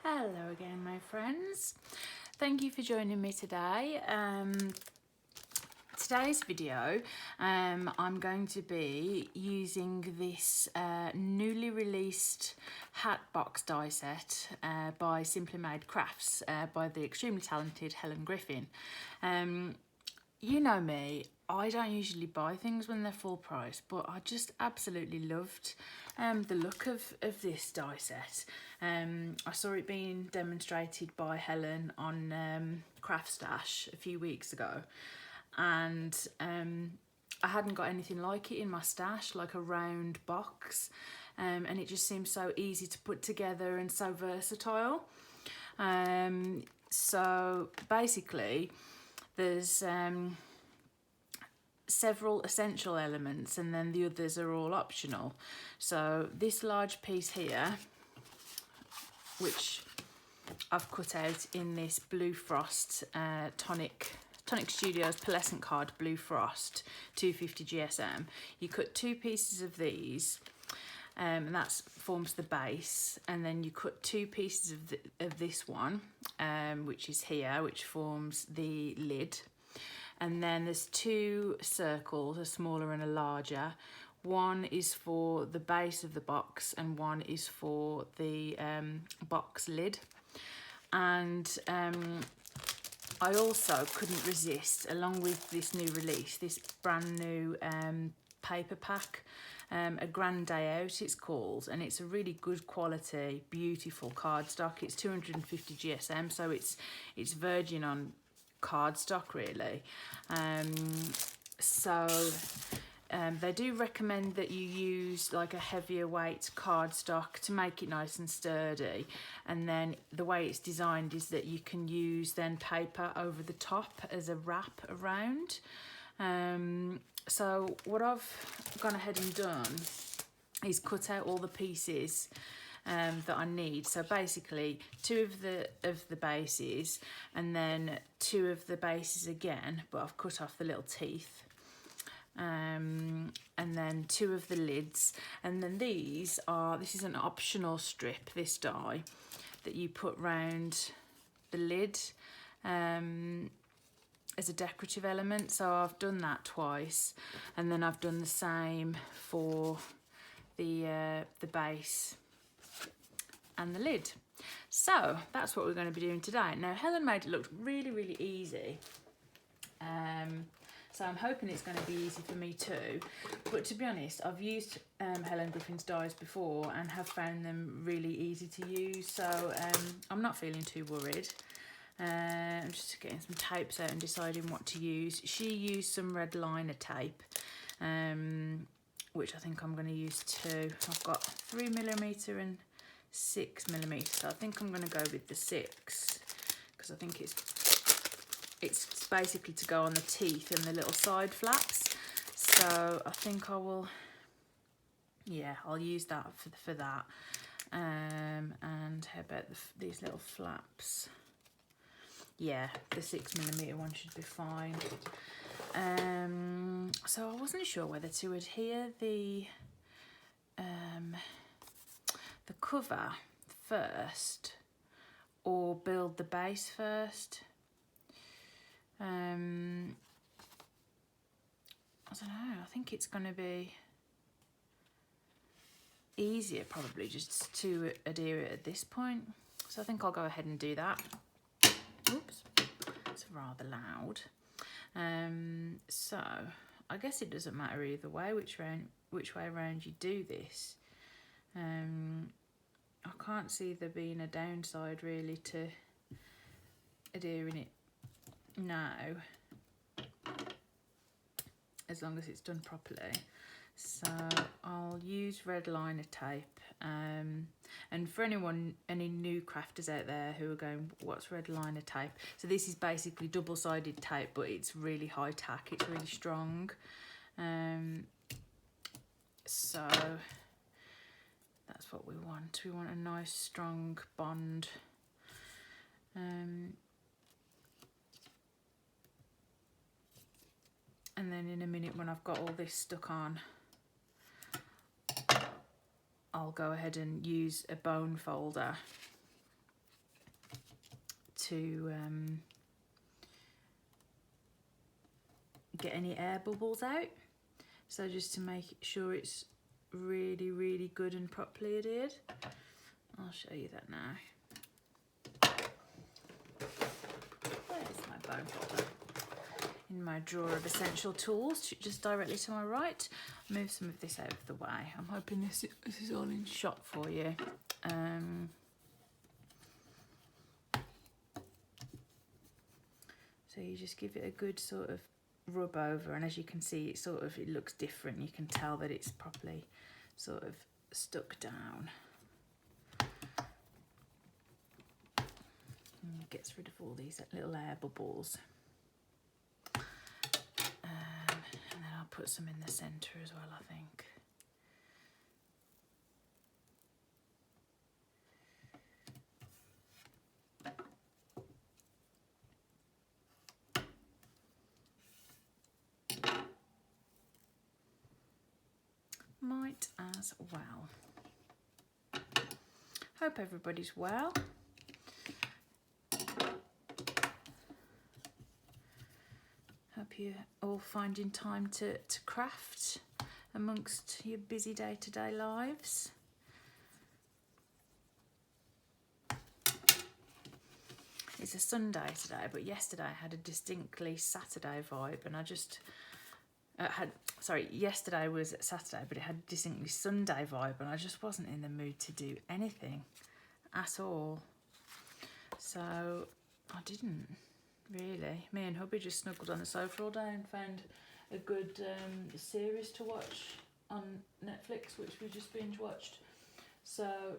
Hello again, my friends. Thank you for joining me today. Today's video, I'm going to be using this newly released hat box die set by Simply Made Crafts by the extremely talented Helen Griffin. You know me, I don't usually buy things when they're full price, but I just absolutely loved the look of this die set. I saw it being demonstrated by Helen on Craft Stash a few weeks ago, and I hadn't got anything like it in my stash, like a round box, and it just seems so easy to put together and so versatile. So basically, there's several essential elements and then the others are all optional. So this large piece here, which I've cut out in this Blue Frost Tonic Studios Pearlescent card Blue Frost 250 GSM, you cut two pieces of these, and that forms the base, and then you cut two pieces of this one, which is here, which forms the lid, and then there's two circles, a smaller and a larger. One is for the base of the box and one is for the box lid. And I also couldn't resist, along with this new release, this brand new paper pack, a Grand Day Out it's called, and it's a really good quality, beautiful cardstock. It's 250 GSM, so it's virgin on cardstock really. They do recommend that you use like a heavier weight cardstock to make it nice and sturdy, and then the way it's designed is that you can use then paper over the top as a wrap around. So what I've gone ahead and done is cut out all the pieces that I need. So basically two of the bases and then two of the bases again, but I've cut off the little teeth. And then two of the lids, and then this is an optional strip, this die, that you put round the lid as a decorative element. So I've done that twice, and then I've done the same for the base and the lid. So that's what we're going to be doing today. Now Helen made it look really easy, so I'm hoping it's going to be easy for me too. But to be honest, I've used Helen Griffin's dies before and have found them really easy to use, so I'm not feeling too worried. I'm just getting some tapes out and deciding what to use. She used some red liner tape, which I think I'm going to use too. I've got 3mm and 6mm, so I think I'm going to go with the 6, because I think it's basically to go on the teeth and the little side flaps. So I think I will, yeah, I'll use that for that. And how about these little flaps? Yeah, the 6mm one should be fine. So I wasn't sure whether to adhere the cover first or build the base first. I don't know, I think it's going to be easier probably just to adhere it at this point. So I think I'll go ahead and do that. Oops, it's rather loud. So I guess it doesn't matter either way which way around you do this. I can't see there being a downside really to adhering it now, as long as it's done properly. So I'll use red liner tape, and for any new crafters out there who are going, what's red liner tape? So this is basically double-sided tape, but it's really high tack, it's really strong. So that's what we want. We want a nice strong bond. And then in a minute, when I've got all this stuck on, I'll go ahead and use a bone folder to get any air bubbles out. So just to make sure it's really, really good and properly adhered. I'll show you that now. There's my bone folder. In my drawer of essential tools, just directly to my right. Move some of this out of the way. I'm hoping this is all in shot for you. So you just give it a good sort of rub over, and as you can see, it looks different. You can tell that it's properly sort of stuck down. And it gets rid of all these little air bubbles. And then I'll put some in the centre as well, I think. Might as well. Hope everybody's well. Hope you're all finding time to craft amongst your busy day-to-day lives. It's a Sunday today, but yesterday I had a distinctly Saturday vibe, and I just yesterday was Saturday, but it had a distinctly Sunday vibe, and I just wasn't in the mood to do anything at all. So I didn't really. Me and hubby just snuggled on the sofa all day and found a good series to watch on Netflix, which we just binge watched. So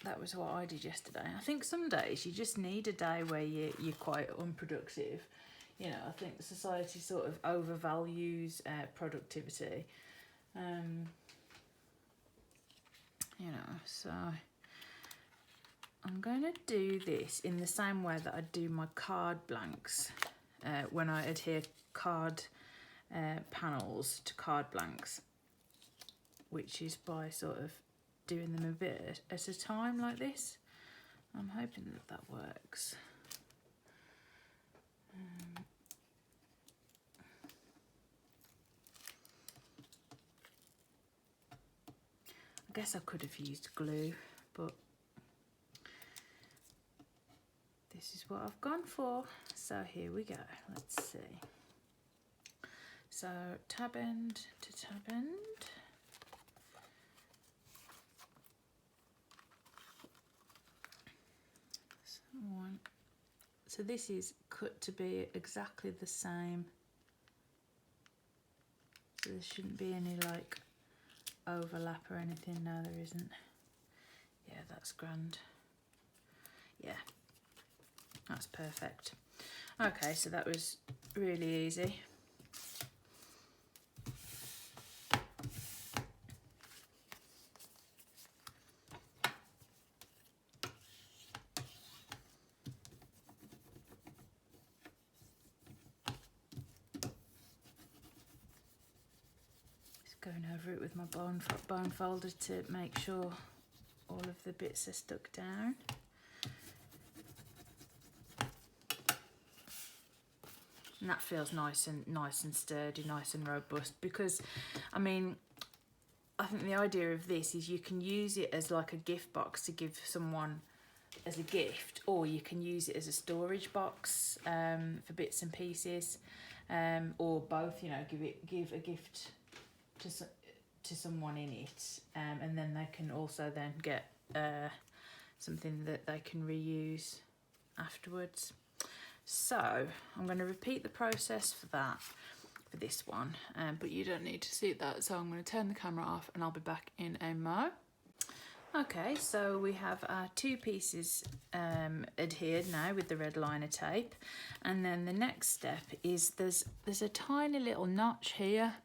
that was what I did yesterday. I think some days you just need a day where you're quite unproductive. You know, I think society sort of overvalues productivity. You know, so I'm going to do this in the same way that I do my card blanks when I adhere card panels to card blanks, which is by sort of doing them a bit at a time like this. I'm hoping that that works. I guess I could have used glue, but this is what I've gone for. So here we go. Let's see. So tab end to tab end. So this is cut to be exactly the same. So there shouldn't be any like overlap or anything. No, there isn't. Yeah, that's grand. Yeah, that's perfect. Okay, so that was really easy. Going over it with my bone folder to make sure all of the bits are stuck down. And that feels nice and sturdy, nice and robust, because I mean, I think the idea of this is you can use it as like a gift box to give someone as a gift, or you can use it as a storage box for bits and pieces, or both. You know, give a gift to someone in it, and then they can also then get something that they can reuse afterwards. So I'm going to repeat the process for that for this one, but you don't need to see that, so I'm going to turn the camera off and I'll be back in a mo. Okay, so we have our two pieces adhered now with the red liner tape, and then the next step is there's a tiny little notch here,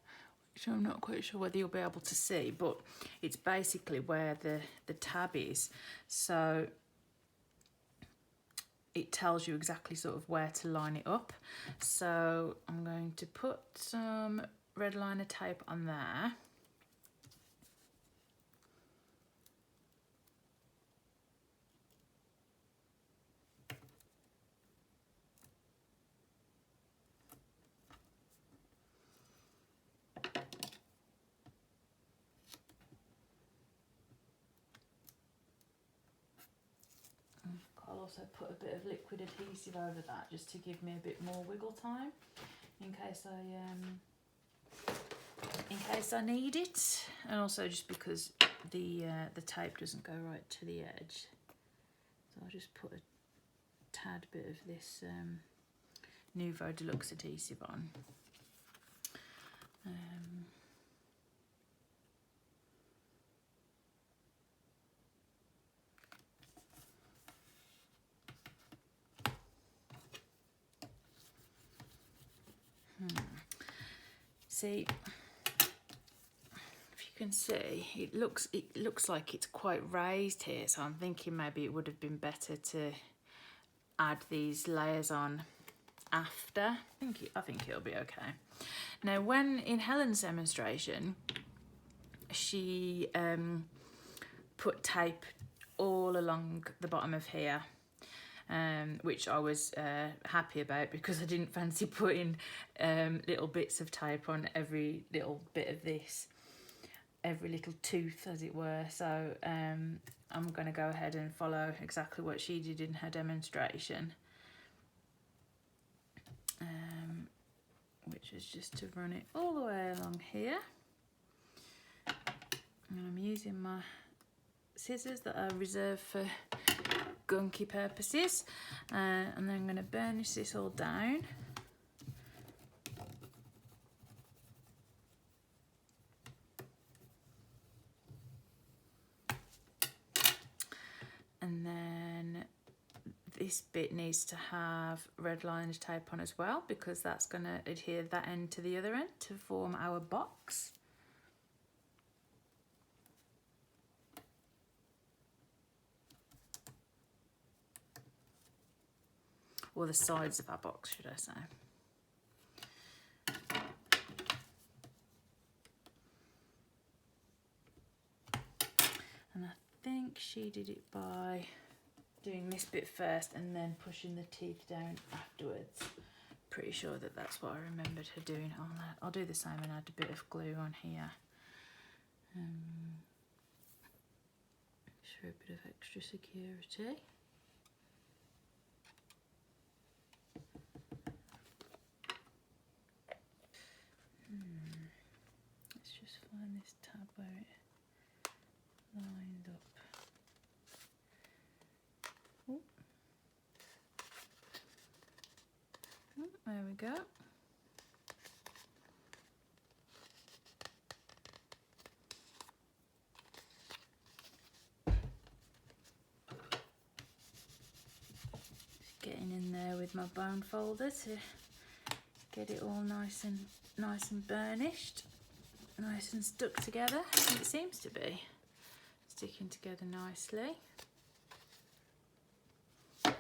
which I'm not quite sure whether you'll be able to see, but it's basically where the tab is. So it tells you exactly sort of where to line it up. So I'm going to put some red liner tape on there. also put a bit of liquid adhesive over that just to give me a bit more wiggle time in case I need it, and also just because the tape doesn't go right to the edge. So I'll just put a tad bit of this Nuvo deluxe adhesive on. See, if you can see, it looks like it's quite raised here, so I'm thinking maybe it would have been better to add these layers on after. I think it'll be okay. Now, when in Helen's demonstration, she put tape all along the bottom of here, which I was happy about because I didn't fancy putting little bits of tape on every little bit of this, every little tooth as it were. So I'm going to go ahead and follow exactly what she did in her demonstration, which is just to run it all the way along here. And I'm using my scissors that are reserved for gunky purposes, and then I'm going to burnish this all down. And then this bit needs to have red lined tape on as well, because that's going to adhere that end to the other end to form our box. Or the sides of our box, should I say. And I think she did it by doing this bit first and then pushing the teeth down afterwards. Pretty sure that that's what I remembered her doing on that. I'll do the same and add a bit of glue on here. Just for a bit of extra security. Let's just find this tab where it lined up. Oh. Oh, there we go. Just getting in there with my bone folder to get it all nice and burnished, nice and stuck together. It seems to be sticking together nicely. And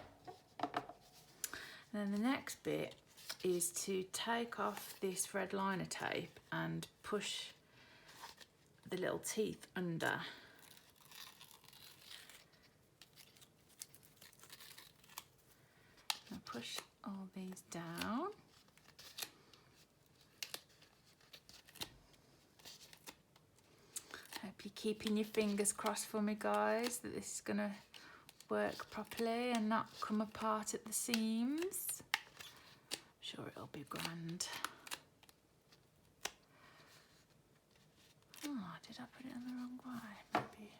then the next bit is to take off this red liner tape and push the little teeth under. I'll push all these down. Hope you're keeping your fingers crossed for me, guys, that this is going to work properly and not come apart at the seams. I'm sure it'll be grand. Oh, did I put it in the wrong way? Maybe.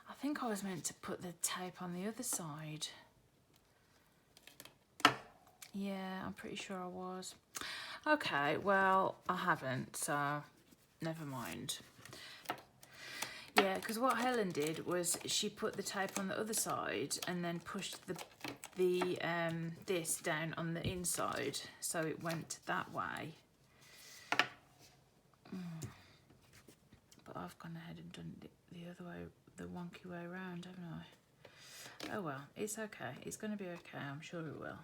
I think I was meant to put the tape on the other side. Yeah, I'm pretty sure I was. Okay, well, I haven't, so never mind. Yeah, because what Helen did was she put the tape on the other side and then pushed this down on the inside, so it went that way. But I've gone ahead and done it the other way, the wonky way around, haven't I? Oh well, it's okay. It's going to be okay. I'm sure it will.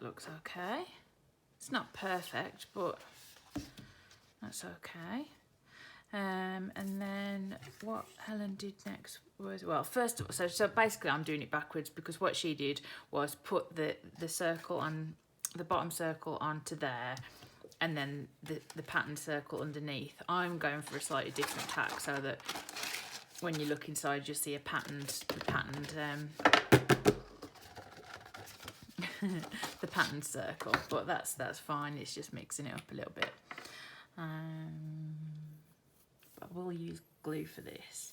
that looks okay. It's not perfect, but that's okay. And then what Helen did next was, well, first, so basically I'm doing it backwards, because what she did was put the circle on, the bottom circle onto there, and then the patterned circle underneath. I'm going for a slightly different tack, so that when you look inside, you'll see the patterned the patterned circle. But that's fine. It's just mixing it up a little bit. But we'll use glue for this.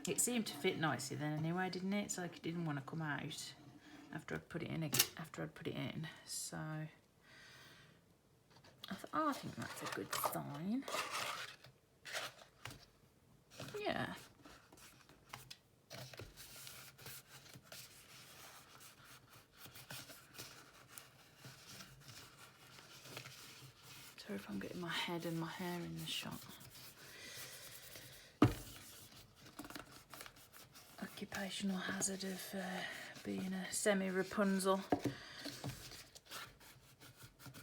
It seemed to fit nicely then anyway, didn't it? It's like it didn't want to come out after I'd put it in. So I thought, oh, I think that's a good sign. Yeah. Sorry if I'm getting my head and my hair in the shot. Occupational hazard of being a semi-Rapunzel.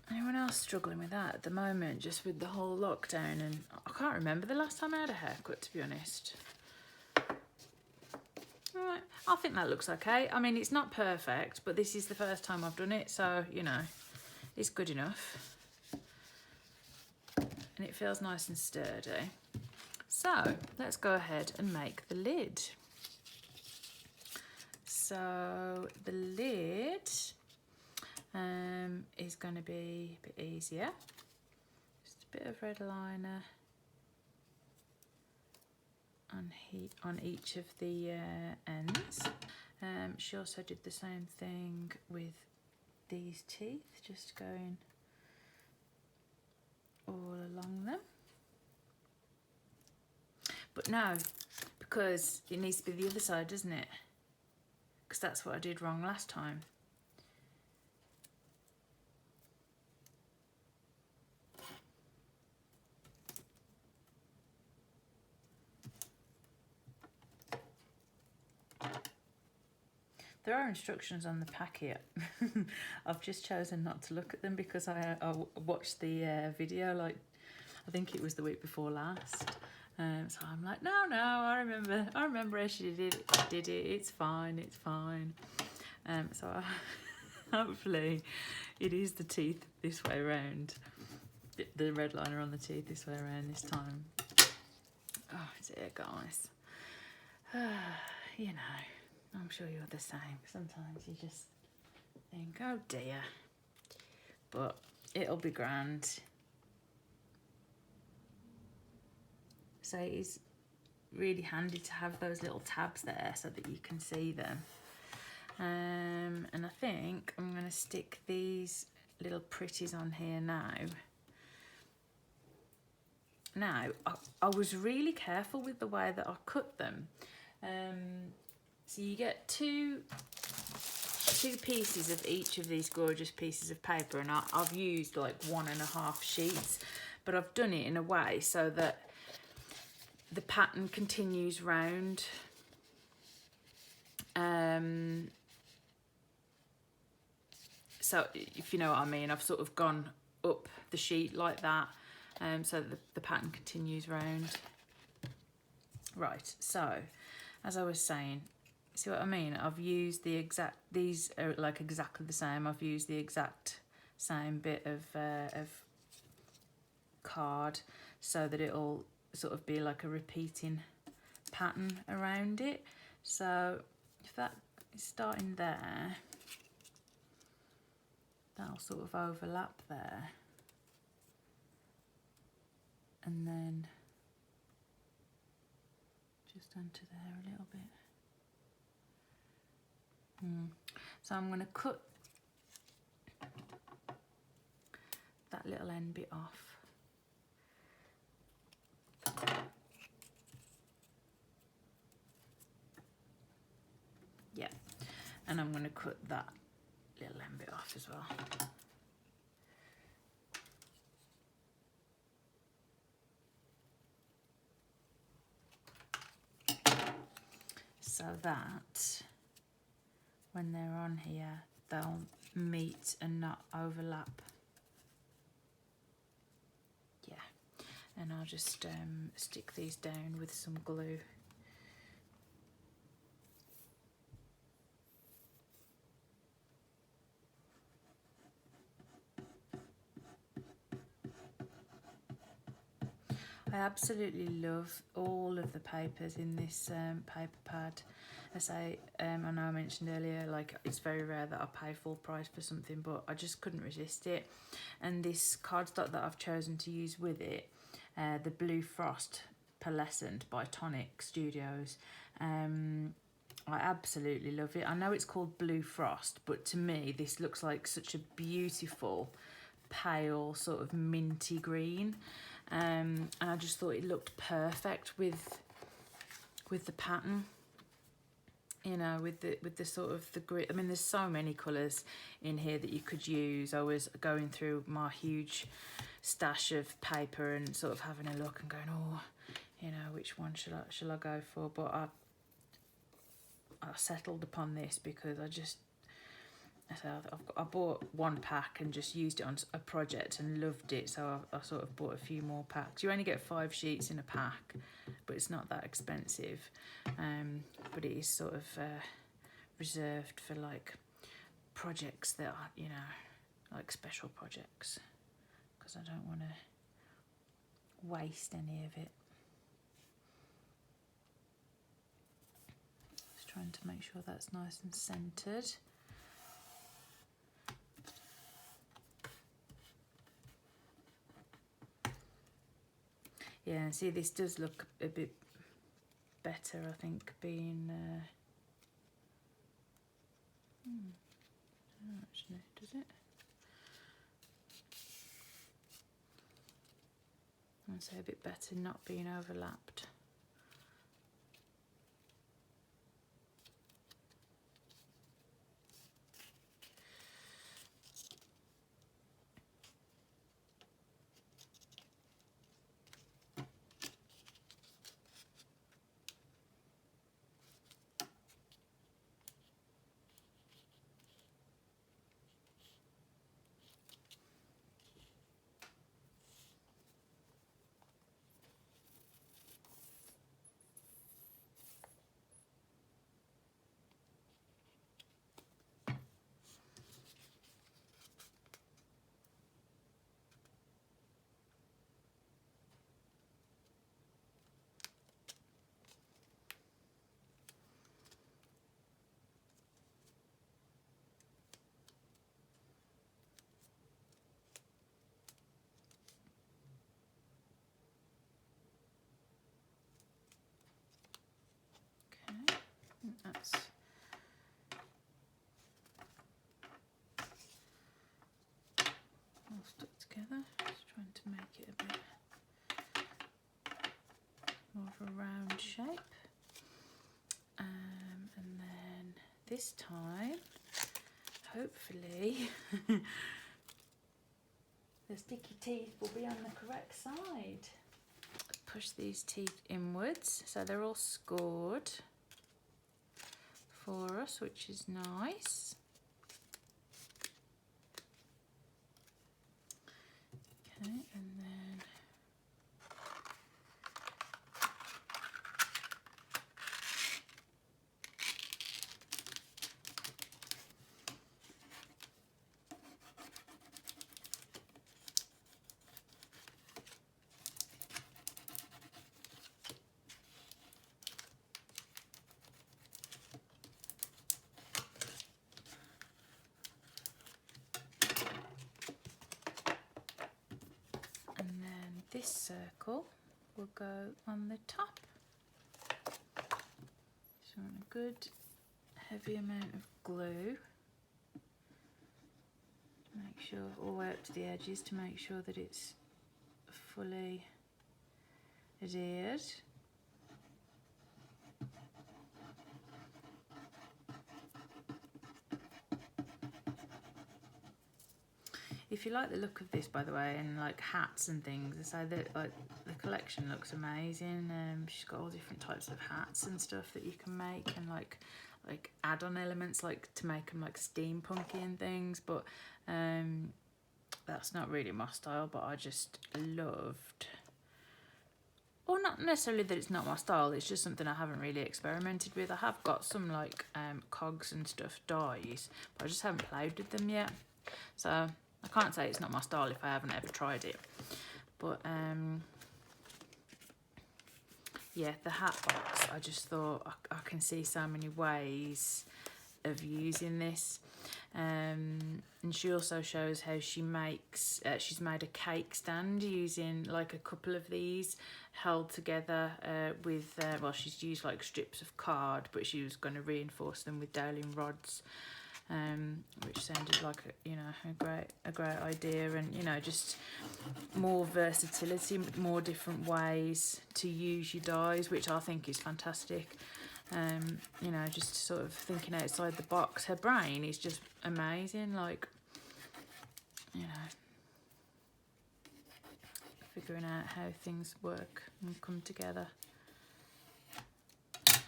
Anyone else struggling with that at the moment, just with the whole lockdown? And I can't remember the last time I had a haircut, to be honest. Alright, I think that looks okay. I mean, it's not perfect, but this is the first time I've done it, so, you know, it's good enough. And it feels nice and sturdy. So, let's go ahead and make the lid. So the lid is going to be a bit easier. Just a bit of red liner on each of the ends. She also did the same thing with these teeth, just going all along them. But no, because it needs to be the other side, doesn't it? Because that's what I did wrong last time. There are instructions on the packet. I've just chosen not to look at them because I watched the video, like, I think it was the week before last. So I'm like, no, I remember how she did it, it's fine. So hopefully it is the teeth this way around, the red liner on the teeth this way around this time. Oh dear, guys. You know, I'm sure you're the same. Sometimes you just think, oh dear, but it'll be grand. So it's really handy to have those little tabs there so that you can see them. And I think I'm going to stick these little pretties on here now. Now, I was really careful with the way that I cut them. So you get two pieces of each of these gorgeous pieces of paper, and I've used like 1.5 sheets, but I've done it in a way so that the pattern continues round. So if you know what I mean, I've sort of gone up the sheet like that, so that the pattern continues round. Right, so as I was saying, see what I mean? I've used the exact, these are like exactly the same. I've used the exact same bit of card so that it'll sort of be like a repeating pattern around it. So if that is starting there, that'll sort of overlap there, and then just onto there a little bit. So I'm going to cut that little end bit off. Yeah, and I'm going to cut that little end bit off as well. so that when they're on here they'll meet and not overlap. Yeah, and I'll just stick these down with some glue. I absolutely love all of the papers in this paper pad. As I know I mentioned earlier, like it's very rare that I pay full price for something, but I just couldn't resist it. And this cardstock that I've chosen to use with it, the Blue Frost Pearlescent by Tonic Studios, I absolutely love it. I know it's called Blue Frost, but to me this looks like such a beautiful pale sort of minty green. And I just thought it looked perfect with the pattern, you know, with the sort of the grit. I mean, there's so many colours in here that you could use. I was going through my huge stash of paper and sort of having a look and going, oh, you know, which one shall I go for? But I settled upon this because I bought one pack and just used it on a project and loved it, so I sort of bought a few more packs. You only get 5 sheets in a pack, but it's not that expensive. But it is sort of reserved for like projects that are, you know, like special projects, because I don't want to waste any of it. Just trying to make sure that's nice and centered. Yeah, see, this does look a bit better, I think, being... actually, does it? I'd say a bit better not being overlapped. That's all stuck together. Just trying to make it a bit more of a round shape. And then this time, hopefully, the sticky teeth will be on the correct side. Push these teeth inwards so they're all scored for us, which is nice. Okay, and then this circle will go on the top. So on a good heavy amount of glue. Make sure all the way up to the edges to make sure that it's fully adhered. If you like the look of this, by the way, and like hats and things, so that like the collection looks amazing. She's got all different types of hats and stuff that you can make, and like add-on elements, like to make them like steampunky and things, but that's not really my style. But I just loved, or not necessarily that it's not my style, it's just something I haven't really experimented with. I have got some like cogs and stuff, dies, but I just haven't played with them yet, so I can't say it's not my style if I haven't ever tried it. But yeah, the hat box, I just thought I can see so many ways of using this. And she also shows how she makes, she's made a cake stand using like a couple of these held together with, well, she's used like strips of card, but she was going to reinforce them with doweling rods, which sounded like a great idea. And you know, just more versatility, more different ways to use your dies, which I think is fantastic. You know, just sort of thinking outside the box. Her brain is just amazing, like, you know, figuring out how things work and come together. I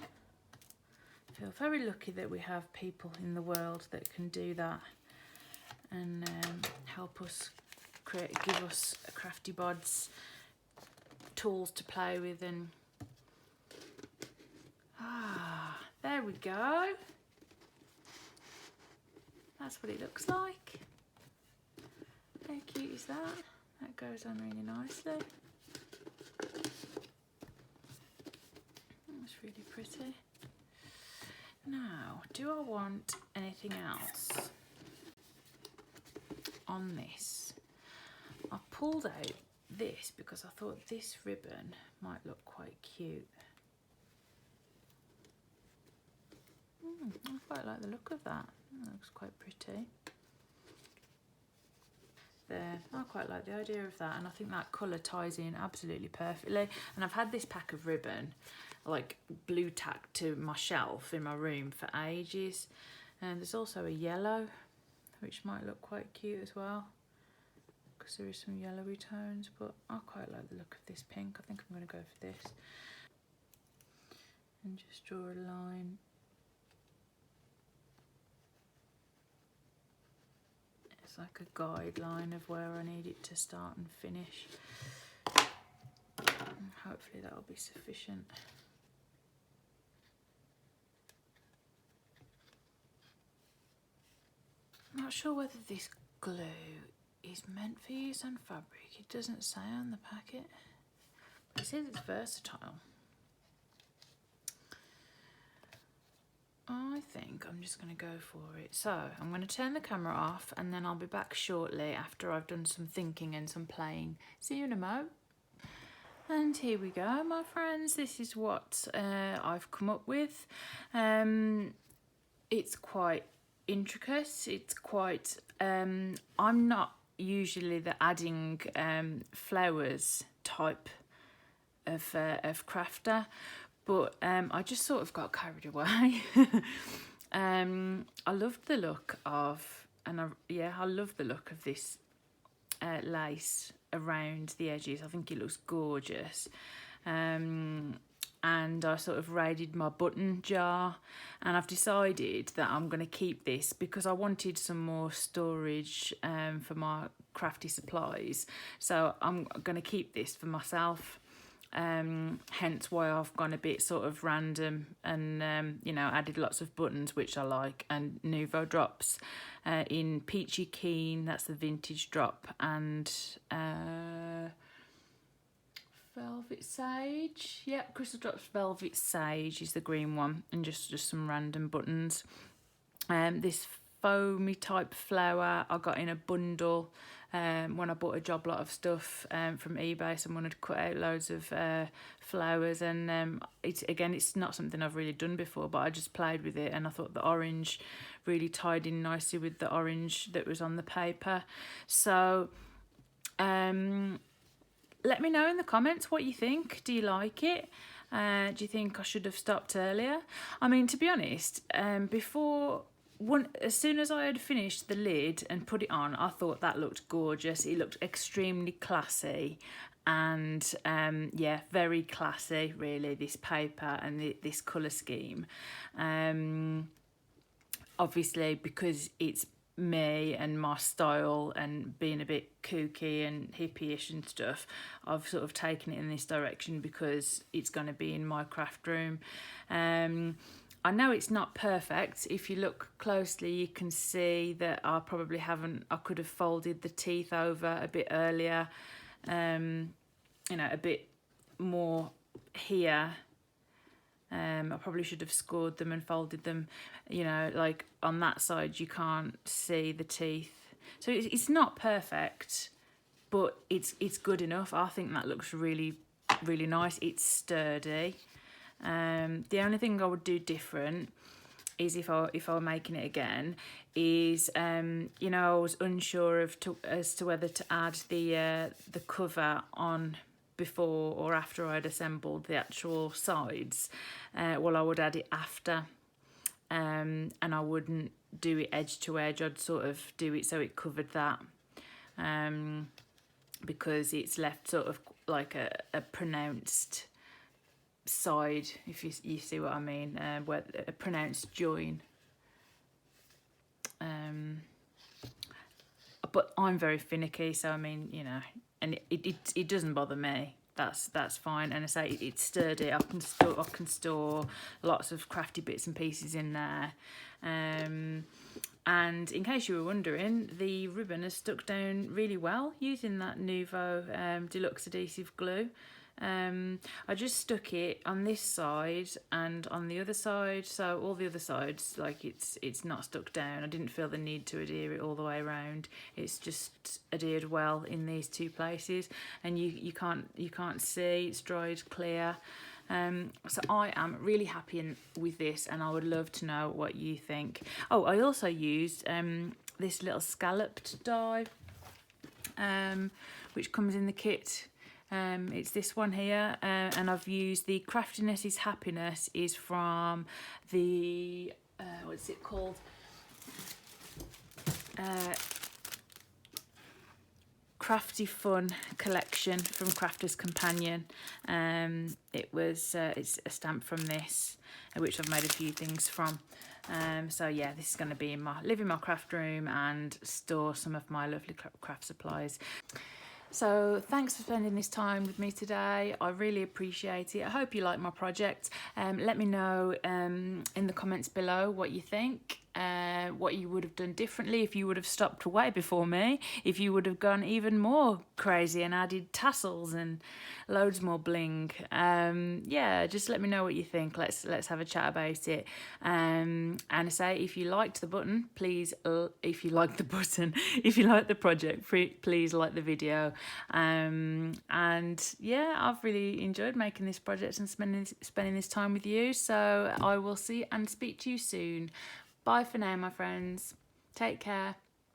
feel very lucky that we have people in the world that can do that and help us give us crafty bods tools to play with. And there we go. That's what it looks like. How cute is that? That goes on really nicely. That's really pretty. Now, do I want anything else on this? I pulled out this because I thought this ribbon might look quite cute. I quite like the look of that. That looks quite pretty. There, I quite like the idea of that, and I think that colour ties in absolutely perfectly. And I've had this pack of ribbon, like blue tack, to my shelf in my room for ages. And there's also a yellow, which might look quite cute as well, because there is some yellowy tones, but I quite like the look of this pink. I think I'm going to go for this. And just draw a line. It's like a guideline of where I need it to start and finish. And hopefully that'll be sufficient. I'm not sure whether this glue is meant for use on fabric. It doesn't say on the packet, but it says it's versatile. I think I'm just going to go for it. So I'm going to turn the camera off, and then I'll be back shortly after I've done some thinking and some playing. See you in a mo. And here we go, my friends. This is what I've come up with. It's quite intricate. It's quite... I'm not usually the adding flowers type of crafter, but I just sort of got carried away. I loved the look of, I love the look of this lace around the edges. I think it looks gorgeous. And I sort of raided my button jar, and I've decided that I'm going to keep this because I wanted some more storage for my crafty supplies. So I'm going to keep this for myself. Hence why I've gone a bit sort of random and you know, added lots of buttons, which I like, and Nuvo drops in Peachy Keen, that's the vintage drop, and Velvet Sage, yep, Crystal Drops Velvet Sage is the green one, and just some random buttons. This foamy type flower I got in a bundle when I bought a job lot of stuff from eBay. Someone had cut out loads of flowers, and it's not something I've really done before, but I just played with it, and I thought the orange really tied in nicely with the orange that was on the paper. So let me know in the comments what you think. Do you like it? Do you think I should have stopped earlier? I mean, to be honest, as soon as I had finished the lid and put it on, I thought that looked gorgeous. It looked extremely classy, and yeah, very classy really, this paper and this colour scheme. Obviously because it's me and my style and being a bit kooky and hippie-ish and stuff, I've sort of taken it in this direction because it's going to be in my craft room. I know it's not perfect. If you look closely, you can see that I could have folded the teeth over a bit earlier, you know, a bit more here. I probably should have scored them and folded them, you know, like on that side you can't see the teeth. So it's not perfect, but it's good enough. I think that looks really, really nice. It's sturdy. The only thing I would do different is if I were making it again is, you know, I was unsure as to whether to add the cover on before or after I'd assembled the actual sides. Well, I would add it after, and I wouldn't do it edge to edge. I'd sort of do it so it covered that, because it's left sort of like a pronounced side, if you see what I mean, where a pronounced join. But I'm very finicky, so I mean, you know, and it doesn't bother me. That's fine. And I say it's sturdy. I can store lots of crafty bits and pieces in there. And in case you were wondering, the ribbon has stuck down really well using that Nuvo deluxe adhesive glue. I just stuck it on this side and on the other side, so all the other sides, like it's not stuck down. I didn't feel the need to adhere it all the way around. It's just adhered well in these two places, and you can't see, it's dried clear. So I am really happy with this, and I would love to know what you think. Oh, I also used this little scalloped die, which comes in the kit. It's this one here, and I've used the Craftiness is Happiness is from the what's it called, Crafty Fun collection from Crafter's Companion. It's a stamp from this, which I've made a few things from. So yeah, this is going to be live in my craft room and store some of my lovely craft supplies. So thanks for spending this time with me today. I really appreciate it. I hope you like my project. Let me know in the comments below what you think, what you would have done differently, if you would have stopped way before me, if you would have gone even more crazy and added tassels and loads more bling. Yeah, just let me know what you think. Let's have a chat about it. And I say, if you liked the button, please, if you like the project, please like the video. And yeah, I've really enjoyed making this project and spending this time with you. So I will see and speak to you soon. Bye for now, my friends. Take care.